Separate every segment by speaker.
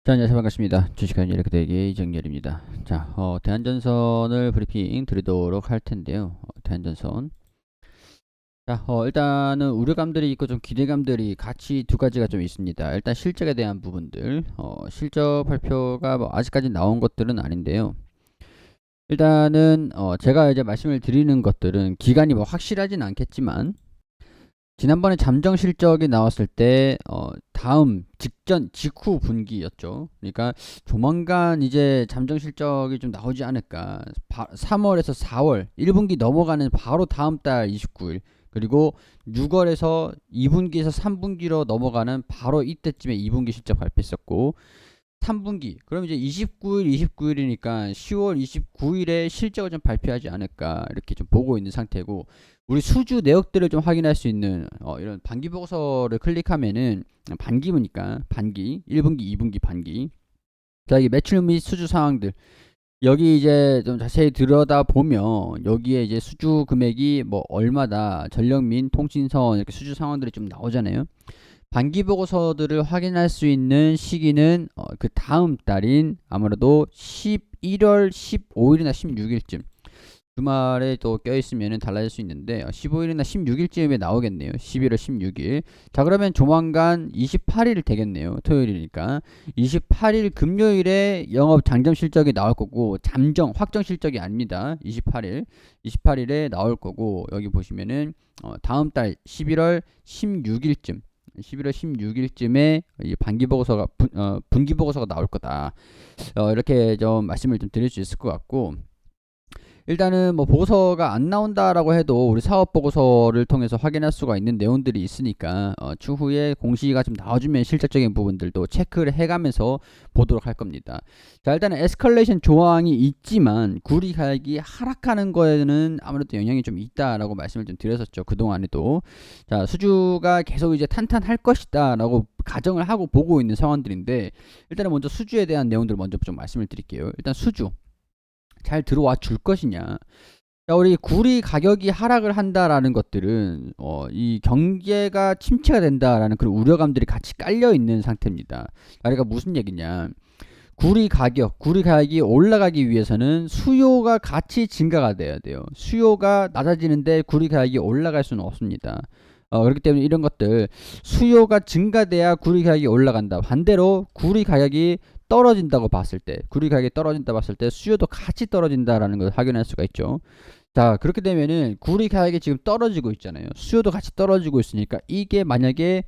Speaker 1: 자, 안녕하세요. 반갑습니다. 주식하는 예력대기 이정열입니다. 자, 대한전선을 브리핑 드리도록 할 텐데요. 대한전선. 자, 일단은 우려감들이 있고 좀 기대감들이 같이 두 가지가 좀 있습니다. 일단 실적에 대한 부분들, 실적 발표가 뭐 아직까지 나온 것들은 아닌데요. 일단은 제가 이제 말씀을 드리는 것들은 기간이 뭐 확실하진 않겠지만 지난번에 잠정 실적이 나왔을 때 다음 직후 분기였죠. 그러니까 조만간 이제 잠정 실적이 좀 나오지 않을까. 3월에서 4월 1분기 넘어가는 바로 다음 달 29일, 그리고 6월에서 2분기에서 3분기로 넘어가는 바로 이때쯤에 2분기 실적 발표했었고, 3분기 그럼 이제 29일이니까 10월 29일에 실적을 좀 발표하지 않을까 이렇게 좀 보고 있는 상태고, 우리 수주 내역들을 좀 확인할 수 있는 이런 반기 보고서를 클릭하면은 반기니까 반기 1분기 2분기 반기, 자, 이게 매출 및 수주 상황들 여기 이제 좀 자세히 들여다 보면 여기에 이제 수주 금액이 뭐 얼마다, 전력 및 통신선 이렇게 수주 상황들이 좀 나오잖아요. 반기 보고서들을 확인할 수 있는 시기는 그 다음 달인 아무래도 11월 15일이나 16일쯤, 주말에 또 껴있으면 달라질 수 있는데 15일이나 16일쯤에 나오겠네요. 11월 16일. 자, 그러면 조만간 28일 되겠네요. 토요일이니까 28일 금요일에 영업 장점 실적이 나올 거고, 잠정 확정 실적이 아닙니다. 28일에 나올 거고, 여기 보시면은 다음 달 11월 16일쯤에 반기 보고서가 분기 보고서가 나올 거다. 이렇게 좀 말씀을 좀 드릴 수 있을 것 같고, 일단은 뭐 보고서가 안 나온다라고 해도 우리 사업 보고서를 통해서 확인할 수가 있는 내용들이 있으니까 추후에 공시가 좀 나와주면 실질적인 부분들도 체크를 해가면서 보도록 할 겁니다. 자, 일단은 에스컬레이션 조항이 있지만 구리 가격이 하락하는 거에는 아무래도 영향이 좀 있다라고 말씀을 좀 드렸었죠. 그동안에도. 자, 수주가 계속 이제 탄탄할 것이다라고 가정을 하고 보고 있는 상황들인데, 일단은 먼저 수주에 대한 내용들 먼저 좀 말씀을 드릴게요. 일단 수주 잘 들어와 줄 것이냐. 자, 우리 구리 가격이 하락을 한다라는 것들은 이 경제가 침체가 된다라는 그런 우려감들이 같이 깔려 있는 상태입니다. 그러니까 무슨 얘기냐? 구리 가격이 올라가기 위해서는 수요가 같이 증가가 돼야 돼요. 수요가 낮아지는데 구리 가격이 올라갈 수는 없습니다. 그렇기 때문에 이런 것들, 수요가 증가돼야 구리 가격이 올라간다. 반대로 구리 가격이 떨어진다 봤을 때 수요도 같이 떨어진다라는 것을 확인할 수가 있죠. 자, 그렇게 되면은 구리 가격이 지금 떨어지고 있잖아요. 수요도 같이 떨어지고 있으니까 이게 만약에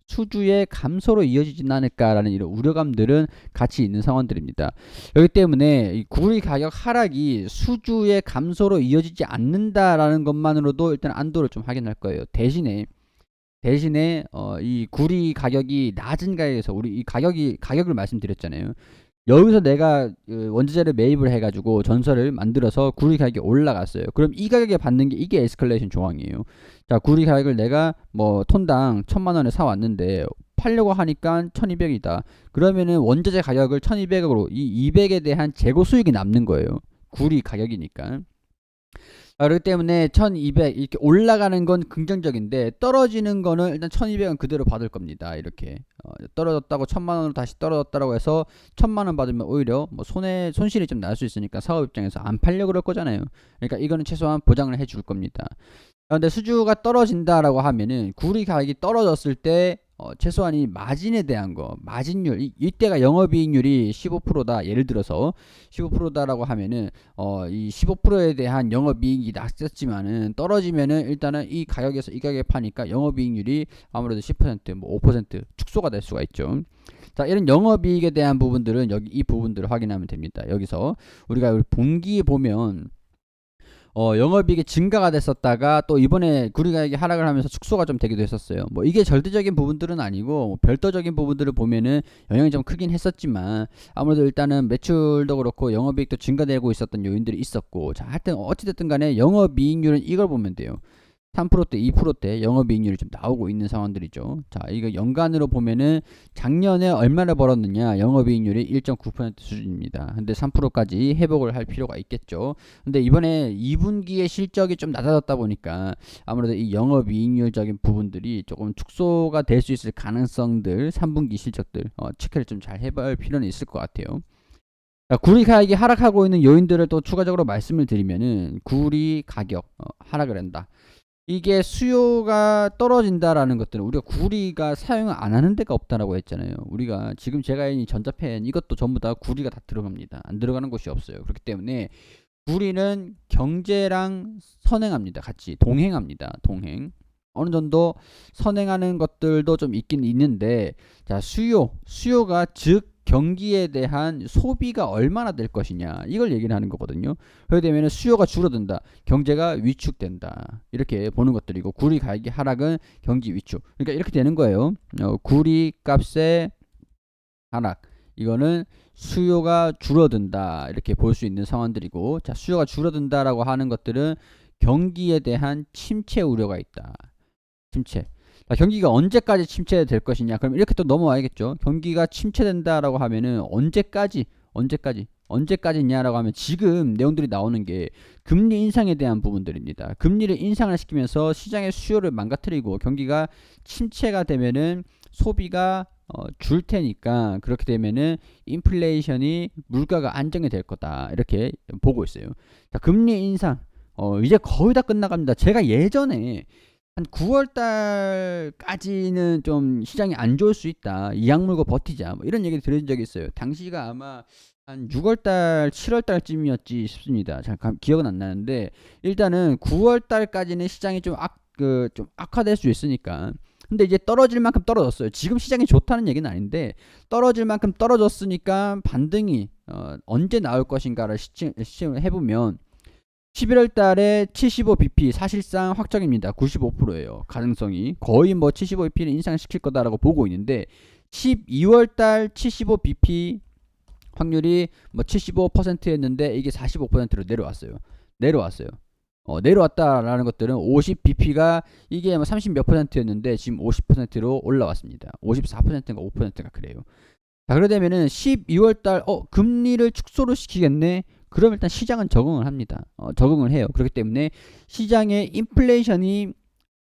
Speaker 1: 수주의 감소로 이어지진 않을까라는 이런 우려감들은 같이 있는 상황들입니다. 그렇기 때문에 이 구리 가격 하락이 수주의 감소로 이어지지 않는다라는 것만으로도 일단 안도를 좀 확인할 거예요. 대신에 이 구리 가격이 낮은 가격에서 우리 이 가격을 말씀드렸잖아요. 여기서 내가 원자재를 매입을 해가지고 전설을 만들어서 구리 가격이 올라갔어요. 그럼 이 가격에 받는 게 이게 에스컬레이션 조항이에요. 자, 구리 가격을 내가 뭐 톤당 1000만원에 사왔는데 팔려고 하니까 1200이다. 그러면은 원자재 가격을 1200으로 이 200에 대한 재고 수익이 남는 거예요. 구리 가격이니까. 그렇기 때문에 1200 이렇게 올라가는 건 긍정적인데, 떨어지는 거는 일단 1200은 그대로 받을 겁니다. 이렇게 떨어졌다고 1000만원으로 다시 떨어졌다고 해서 1000만원 받으면 오히려 뭐 손실이 좀 날 수 있으니까 사업 입장에서 안 팔려 그럴 거잖아요. 그러니까 이거는 최소한 보장을 해줄 겁니다. 근데 수주가 떨어진다라고 하면은 구리 가격이 떨어졌을 때 최소한 이 마진에 대한 거, 마진율, 이때가 영업이익률이 15%다. 예를 들어서 15%다라고 하면은 이 15%에 대한 영업이익이 낮았지만은 떨어지면은 일단은 이 가격에서 이 가격에 파니까 영업이익률이 아무래도 10%, 뭐 5% 축소가 될 수가 있죠. 자, 이런 영업이익에 대한 부분들은 여기 이 부분들을 확인하면 됩니다. 여기서 우리가 분기에 보면 영업이익이 증가가 됐었다가 또 이번에 구리 가격이 하락을 하면서 축소가 좀 되기도 했었어요. 뭐 이게 절대적인 부분들은 아니고 뭐 별도적인 부분들을 보면은 영향이 좀 크긴 했었지만, 아무래도 일단은 매출도 그렇고 영업이익도 증가되고 있었던 요인들이 있었고, 자, 하여튼 어찌됐든 간에 영업이익률은 이걸 보면 돼요. 3%대, 2%대 영업이익률이 좀 나오고 있는 상황들이죠. 자, 이거 연간으로 보면은 작년에 얼마나 벌었느냐, 영업이익률이 1.9% 수준입니다. 근데 3%까지 회복을 할 필요가 있겠죠. 근데 이번에 2분기의 실적이 좀 낮아졌다 보니까 아무래도 이 영업이익률적인 부분들이 조금 축소가 될 수 있을 가능성들, 3분기 실적들 체크를 좀 잘 해볼 필요는 있을 것 같아요. 구리 가격이 하락하고 있는 요인들을 또 추가적으로 말씀을 드리면은, 구리 가격 하락을 한다. 이게 수요가 떨어진다라는 것들은, 우리가 구리가 사용을 안 하는 데가 없다라고 했잖아요. 우리가 지금 제가 이 전자펜 이것도 전부 다 구리가 다 들어갑니다. 안 들어가는 곳이 없어요. 그렇기 때문에 구리는 경제랑 선행합니다. 같이 동행합니다. 동행. 어느 정도 선행하는 것들도 좀 있긴 있는데, 자, 수요가 즉 경기에 대한 소비가 얼마나 될 것이냐, 이걸 얘기를 하는 거거든요. 그렇게 되면 수요가 줄어든다, 경제가 위축된다, 이렇게 보는 것들이고, 구리 가격의 하락은 경기 위축, 그러니까 이렇게 되는 거예요. 구리 값의 하락, 이거는 수요가 줄어든다, 이렇게 볼 수 있는 상황들이고, 자, 수요가 줄어든다라고 하는 것들은 경기에 대한 침체 우려가 있다. 침체. 자, 경기가 언제까지 침체될 것이냐, 그럼 이렇게 또 넘어와야겠죠. 경기가 침체된다라고 하면은 언제까지냐라고 하면, 지금 내용들이 나오는 게 금리 인상에 대한 부분들입니다. 금리를 인상을 시키면서 시장의 수요를 망가뜨리고, 경기가 침체가 되면은 소비가 줄 테니까, 그렇게 되면은 인플레이션이, 물가가 안정이 될 거다, 이렇게 보고 있어요. 자, 금리 인상 이제 거의 다 끝나갑니다. 제가 예전에 한 9월달까지는 좀 시장이 안 좋을 수 있다, 이악 물고 버티자, 뭐 이런 얘기를 들은 적이 있어요. 당시가 아마 한 6월달 7월달쯤이었지 싶습니다. 잘 기억은 안 나는데, 일단은 9월달까지는 시장이 좀 악화될 수 있으니까. 근데 이제 떨어질 만큼 떨어졌어요. 지금 시장이 좋다는 얘기는 아닌데, 떨어질 만큼 떨어졌으니까 반등이 언제 나올 것인가를 시청을 해보면, 11월 달에 75bp 사실상 확정입니다. 95%예요. 가능성이 거의 뭐 75bp를 인상시킬 거다라고 보고 있는데, 12월 달 75bp 확률이 뭐 75%였는데 이게 45%로 내려왔어요. 내려왔다라는 것들은 50bp가 이게 뭐 30 몇 %였는데 지금 50%로 올라왔습니다. 54%인가 5%가 그래요. 자, 그러되면은 12월 달 금리를 축소를 시키겠네. 그럼 일단 시장은 적응을 합니다. 적응을 해요. 그렇기 때문에 시장의 인플레이션이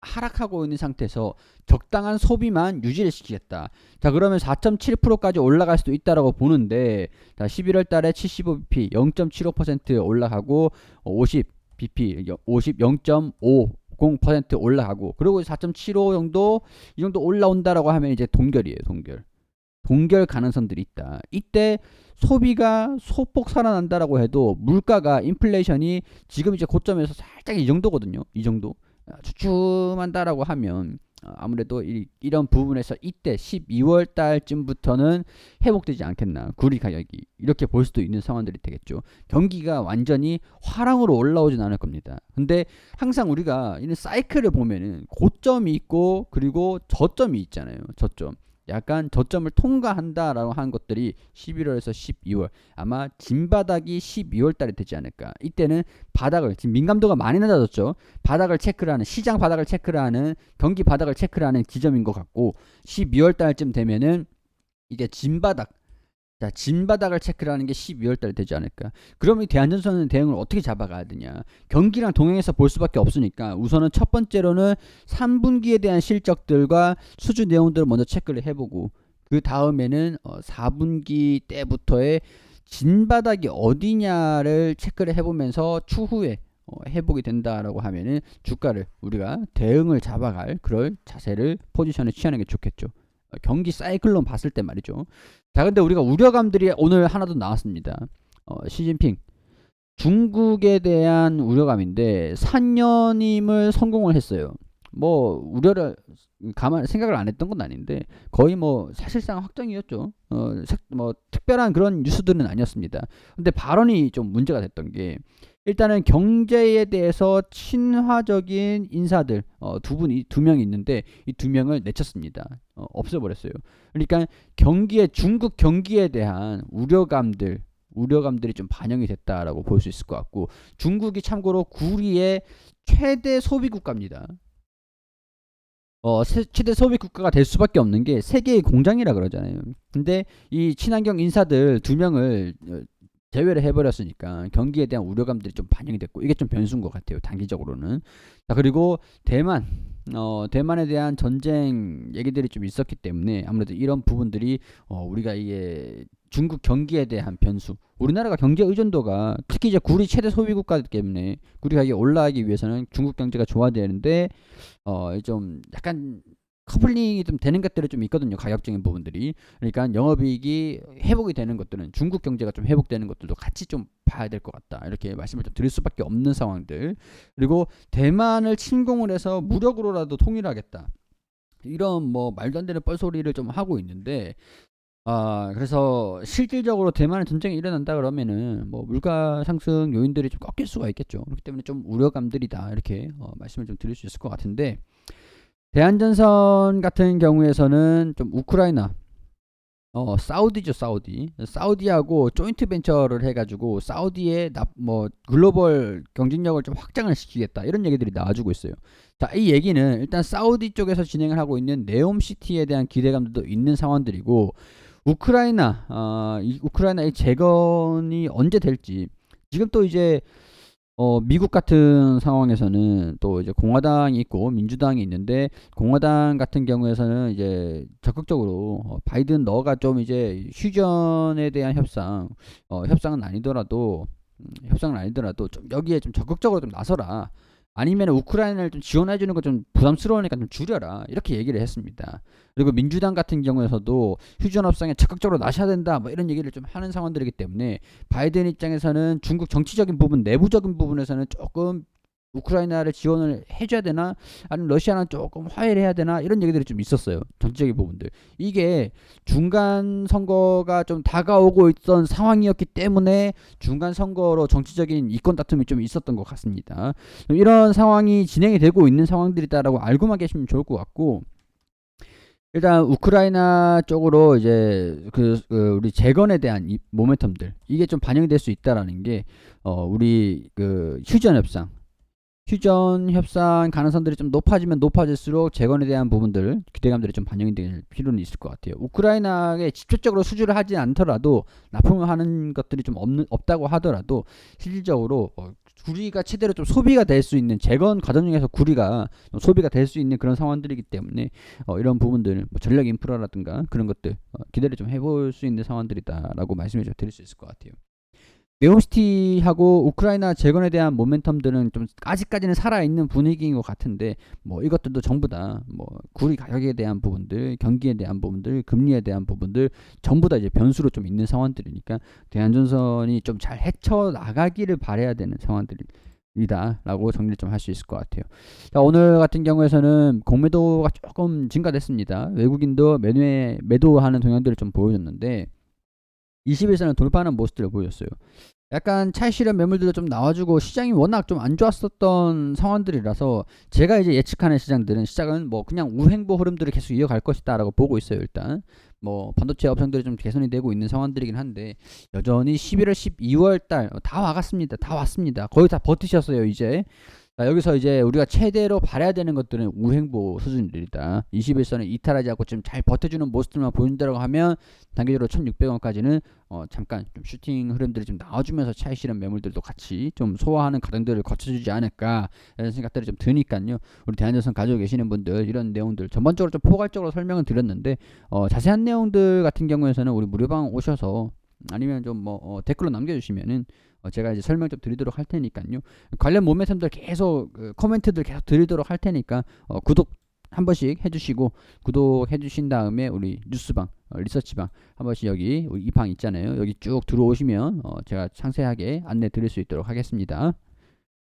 Speaker 1: 하락하고 있는 상태에서 적당한 소비만 유지를 시키겠다. 자, 그러면 4.7%까지 올라갈 수도 있다라고 보는데, 자, 11월 달에 75bp 0.75% 올라가고 50bp 0.50% 올라가고, 그리고 4.75 정도, 이 정도 올라온다라고 하면 이제 동결이에요. 동결 가능성들이 있다. 이때 소비가 소폭 살아난다라고 해도 물가가, 인플레이션이 지금 이제 고점에서 살짝 이 정도거든요. 이 정도 주춤한다라고 하면 아무래도 이런 부분에서 이때 12월 달쯤부터는 회복되지 않겠나, 구리 가격이, 이렇게 볼 수도 있는 상황들이 되겠죠. 경기가 완전히 화랑으로 올라오진 않을 겁니다. 근데 항상 우리가 이런 사이클을 보면은 고점이 있고, 그리고 저점이 있잖아요. 약간 저점을 통과한다라고 하는 것들이 11월에서 12월, 아마 진바닥이 12월 달에 되지 않을까. 이때는 바닥을, 지금 민감도가 많이 낮아졌죠. 바닥을 체크를 하는, 시장 바닥을 체크를 하는, 경기 바닥을 체크를 하는 지점인 것 같고, 12월 달쯤 되면은 이게 진바닥을 체크를 하는 게 12월 달에 되지 않을까. 그러면 대한전선은 대응을 어떻게 잡아가야 되냐. 경기랑 동행해서 볼 수밖에 없으니까, 우선은 첫 번째로는 3분기에 대한 실적들과 수주 내용들을 먼저 체크를 해보고, 그 다음에는 4분기 때부터의 진바닥이 어디냐를 체크를 해보면서 추후에 회복이 된다라고 하면은 주가를 우리가 대응을 잡아갈 그럴 자세를, 포지션을 취하는 게 좋겠죠. 경기 사이클론 봤을 때 말이죠. 자, 근데 우리가 우려감들이 오늘 하나도 나왔습니다. 시진핑 중국에 대한 우려감인데, 산연임을 성공을 했어요. 뭐 우려를 생각을 안 했던 건 아닌데, 거의 뭐 사실상 확정이었죠. 뭐 특별한 그런 뉴스들은 아니었습니다. 근데 발언이 좀 문제가 됐던 게, 일단은 경제에 대해서 친화적인 인사들 두 명이 있는데, 이 두 명을 내쳤습니다. 없애버렸어요. 그러니까 중국 경기에 대한 우려감들, 우려감들이 좀 반영이 됐다라고 볼 수 있을 것 같고, 중국이 참고로 구리의 최대 소비 국가입니다. 최대 소비 국가가 될 수밖에 없는 게 세계의 공장이라 그러잖아요. 근데 이 친환경 인사들 2명을 제외를 해버렸으니까 경기에 대한 우려감들이 좀 반영이 됐고, 이게 좀 변수인 것 같아요, 단기적으로는. 자, 그리고 대만에 대한 전쟁 얘기들이 좀 있었기 때문에 아무래도 이런 부분들이 우리가 이게 중국 경기에 대한 변수, 우리나라가 경제 의존도가 특히 이제 구리 최대 소비 국가이기 때문에 구리 가격이 올라가기 위해서는 중국 경제가 좋아야 되는데 좀 약간 커플링이 좀 되는 것들이 좀 있거든요, 가격적인 부분들이. 그러니까 영업이익이 회복이 되는 것들은, 중국 경제가 좀 회복되는 것들도 같이 좀 봐야 될 것 같다, 이렇게 말씀을 좀 드릴 수밖에 없는 상황들. 그리고 대만을 침공을 해서 무력으로라도 통일하겠다, 이런 뭐 말도 안 되는 뻘소리를 좀 하고 있는데, 그래서 실질적으로 대만의 전쟁이 일어난다 그러면은 뭐 물가 상승 요인들이 좀 꺾일 수가 있겠죠. 그렇기 때문에 좀 우려감들이다, 이렇게 말씀을 좀 드릴 수 있을 것 같은데, 대한전선 같은 경우에서는 좀 우크라이나, 사우디죠, 사우디하고 조인트 벤처를 해가지고 사우디의 글로벌 경쟁력을 좀 확장을 시키겠다, 이런 얘기들이 나와주고 있어요. 자, 이 얘기는 일단 사우디 쪽에서 진행을 하고 있는 네옴시티에 대한 기대감도 있는 상황들이고, 우크라이나의 재건이 언제 될지, 지금 또 이제 미국 같은 상황에서는 또 이제 공화당이 있고 민주당이 있는데, 공화당 같은 경우에서는 이제 적극적으로 바이든 너가 좀 이제 휴전에 대한 협상은 아니더라도 좀 여기에 좀 적극적으로 좀 나서라, 아니면 우크라이나를 좀 지원해 주는 거 좀 부담스러우니까 좀 줄여라, 이렇게 얘기를 했습니다. 그리고 민주당 같은 경우에서도 휴전 협상에 적극적으로 나서야 된다, 뭐 이런 얘기를 좀 하는 상황들이기 때문에 바이든 입장에서는 중국 정치적인 부분, 내부적인 부분에서는 조금 우크라이나를 지원을 해줘야 되나, 아니면 러시아는 조금 화해를 해야 되나, 이런 얘기들이 좀 있었어요, 정치적인 부분들. 이게 중간 선거가 좀 다가오고 있던 상황이었기 때문에 중간 선거로 정치적인 이권 다툼이 좀 있었던 것 같습니다. 이런 상황이 진행이 되고 있는 상황들이다라고 알고만 계시면 좋을 것 같고, 일단 우크라이나 쪽으로 이제 우리 재건에 대한 이 모멘텀들, 이게 좀 반영이 될 수 있다라는 게 우리 휴전 협상 가능성들이 좀 높아지면 높아질수록 재건에 대한 부분들, 기대감들이 좀 반영이 될 필요는 있을 것 같아요. 우크라이나에 직접적으로 수주를 하지 않더라도, 납품을 하는 것들이 좀 없다고 하더라도 실질적으로 구리가 최대로 좀 소비가 될 수 있는, 재건 과정 중에서 구리가 소비가 될 수 있는 그런 상황들이기 때문에 이런 부분들, 뭐 전략 인프라라든가 그런 것들 기대를 좀 해볼 수 있는 상황들이다라고 말씀을 좀 드릴 수 있을 것 같아요. 네옴시티하고 우크라이나 재건에 대한 모멘텀들은 좀 아직까지는 살아있는 분위기인 것 같은데, 뭐 이것들도 전부 다 뭐 구리 가격에 대한 부분들, 경기에 대한 부분들, 금리에 대한 부분들 전부 다 이제 변수로 좀 있는 상황들이니까 대한전선이 좀 잘 헤쳐나가기를 바라야 되는 상황들이다라고 정리를 좀 할 수 있을 것 같아요. 자, 오늘 같은 경우에서는 공매도가 조금 증가됐습니다. 외국인도 매도하는 동향들을 좀 보여줬는데 21선을 돌파하는 모습들을 보여줬어요. 약간 차익실현 매물들도 좀 나와주고, 시장이 워낙 좀 안 좋았었던 상황들이라서 제가 이제 예측하는 시장은 뭐 그냥 우행보 흐름들을 계속 이어갈 것이다 라고 보고 있어요. 일단 뭐 반도체 업종들이 좀 개선이 되고 있는 상황들이긴 한데, 여전히 11월 12월 달 다 왔습니다. 거의 다 버티셨어요 이제. 자, 여기서 이제 우리가 최대로 바라야 되는 것들은 우행보 수준들이다. 21선을 이탈하지 않고 지금 잘 버텨주는 모습들만 보인다고 하면 단기적으로 1600원까지는 잠깐 좀 슈팅 흐름들이 좀 나와주면서 차익 실현 매물들도 같이 좀 소화하는 과정들을 거쳐주지 않을까, 이런 생각들이 좀 드니까요. 우리 대한전선 가지고 계시는 분들, 이런 내용들 전반적으로 좀 포괄적으로 설명을 드렸는데, 자세한 내용들 같은 경우에서는 우리 무료방 오셔서, 아니면 좀 댓글로 남겨주시면은 제가 이제 설명 좀 드리도록 할 테니까요. 관련 모멘텀들 계속 코멘트들 계속 드리도록 할 테니까 구독 한 번씩 해주시고, 구독해 주신 다음에 우리 뉴스방, 리서치방 한 번씩 여기 이 방 있잖아요. 여기 쭉 들어오시면 제가 상세하게 안내 드릴 수 있도록 하겠습니다.